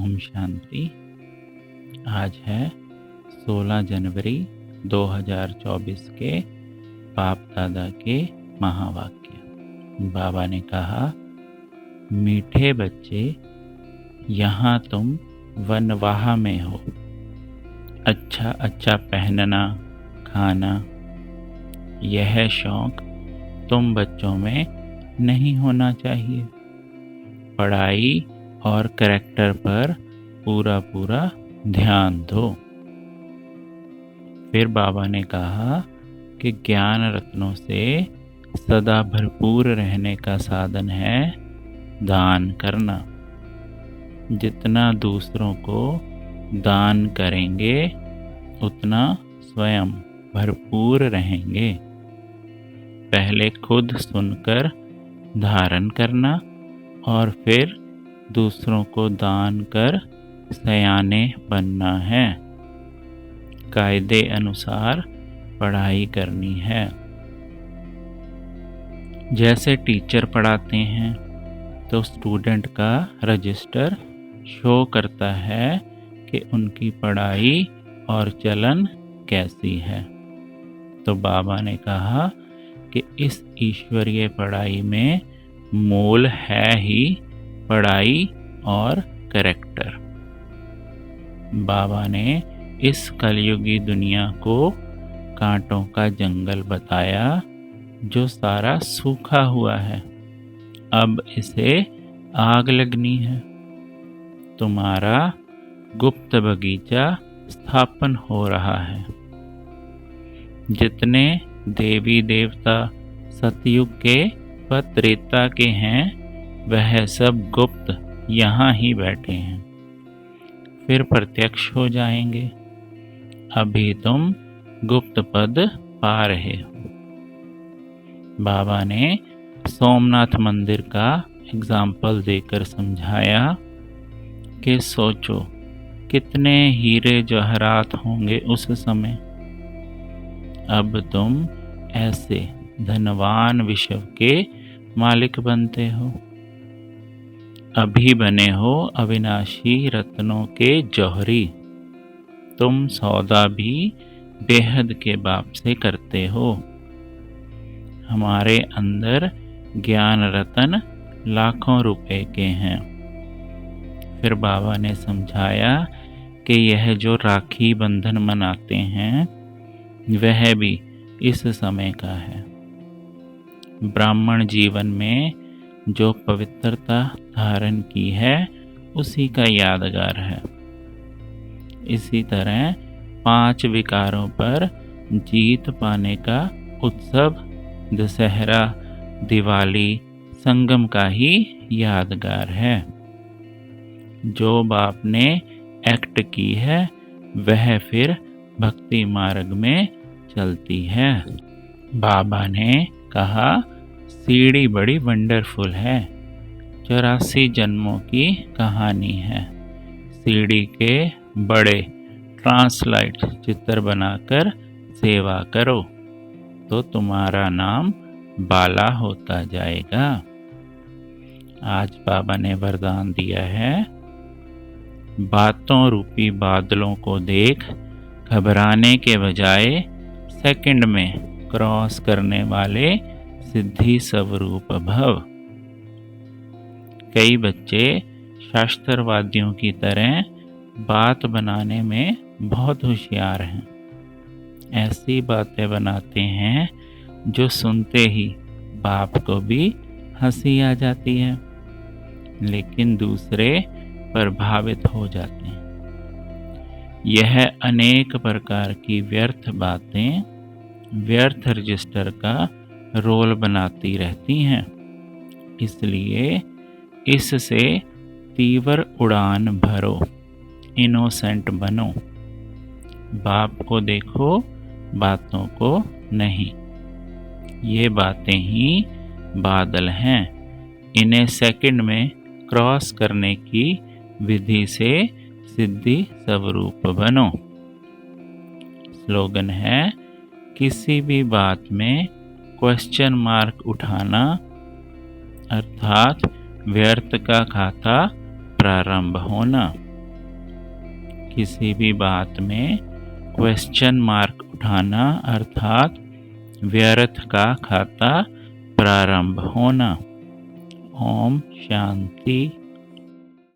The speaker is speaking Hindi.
ओम शांति। आज है 16 जनवरी 2024 के बाप दादा के महावाक्य। बाबा ने कहा, मीठे बच्चे, यहाँ तुम वनवाह में हो। अच्छा अच्छा पहनना, खाना, यह शौक तुम बच्चों में नहीं होना चाहिए। पढ़ाई और करैक्टर पर पूरा ध्यान दो। फिर बाबा ने कहा कि ज्ञान रत्नों से सदा भरपूर रहने का साधन है दान करना। जितना दूसरों को दान करेंगे उतना स्वयं भरपूर रहेंगे। पहले खुद सुनकर धारण करना और फिर दूसरों को दान कर सयाने बनना है। कायदे अनुसार पढ़ाई करनी है। जैसे टीचर पढ़ाते हैं तो स्टूडेंट का रजिस्टर शो करता है कि उनकी पढ़ाई और चलन कैसी है। तो बाबा ने कहा कि इस ईश्वरीय पढ़ाई में मोल है ही पढ़ाई और करैक्टर। बाबा ने इस कलयुगी दुनिया को कांटों का जंगल बताया जो सारा सूखा हुआ है। अब इसे आग लगनी है। तुम्हारा गुप्त बगीचा स्थापन हो रहा है। जितने देवी देवता सतयुग के व त्रेता के हैं वह सब गुप्त यहाँ ही बैठे हैं। फिर प्रत्यक्ष हो जाएंगे। अभी तुम गुप्त पद पा रहे हो। बाबा ने सोमनाथ मंदिर का एग्जाम्पल देकर समझाया कि सोचो कितने हीरे जवाहरात होंगे उस समय। अब तुम ऐसे धनवान विश्व के मालिक बनते हो। अभी बने हो अविनाशी रत्नों के जौहरी। तुम सौदा भी बेहद के बाप से करते हो। हमारे अंदर ज्ञान रतन लाखों रुपए के हैं। फिर बाबा ने समझाया कि यह जो राखी बंधन मनाते हैं वह भी इस समय का है। ब्राह्मण जीवन में जो पवित्रता धारण की है उसी का यादगार है। इसी तरह 5 विकारों पर जीत पाने का उत्सव दशहरा, दिवाली, संगम का ही यादगार है। जो बाप ने एक्ट की है वह फिर भक्ति मार्ग में चलती है। बाबा ने कहा, सीढ़ी बड़ी वंडरफुल है। 84 जन्मों की कहानी है। सीढ़ी के बड़े ट्रांसलाइट चित्र बनाकर सेवा करो तो तुम्हारा नाम बाला होता जाएगा। आज बाबा ने वरदान दिया है, बातों रूपी बादलों को देख घबराने के बजाय सेकंड में क्रॉस करने वाले सिद्धि स्वरूप भव। कई बच्चे शास्त्रवादियों की तरह बात बनाने में बहुत होशियार हैं। ऐसी बातें बनाते हैं जो सुनते ही बाप को भी हंसी आ जाती है, लेकिन दूसरे प्रभावित हो जाते हैं। यह अनेक प्रकार की व्यर्थ बातें व्यर्थ रजिस्टर का रोल बनाती रहती हैं। इसलिए इससे तीव्र उड़ान भरो, इनोसेंट बनो। बाप को देखो, बातों को नहीं। ये बातें ही बादल हैं। इन्हें सेकंड में क्रॉस करने की विधि से सिद्धि स्वरूप बनो। स्लोगन है, किसी भी बात में क्वेश्चन मार्क उठाना अर्थात व्यर्थ का खाता प्रारंभ होना। किसी भी बात में क्वेश्चन मार्क उठाना अर्थात व्यर्थ का खाता प्रारंभ होना। ओम शांति।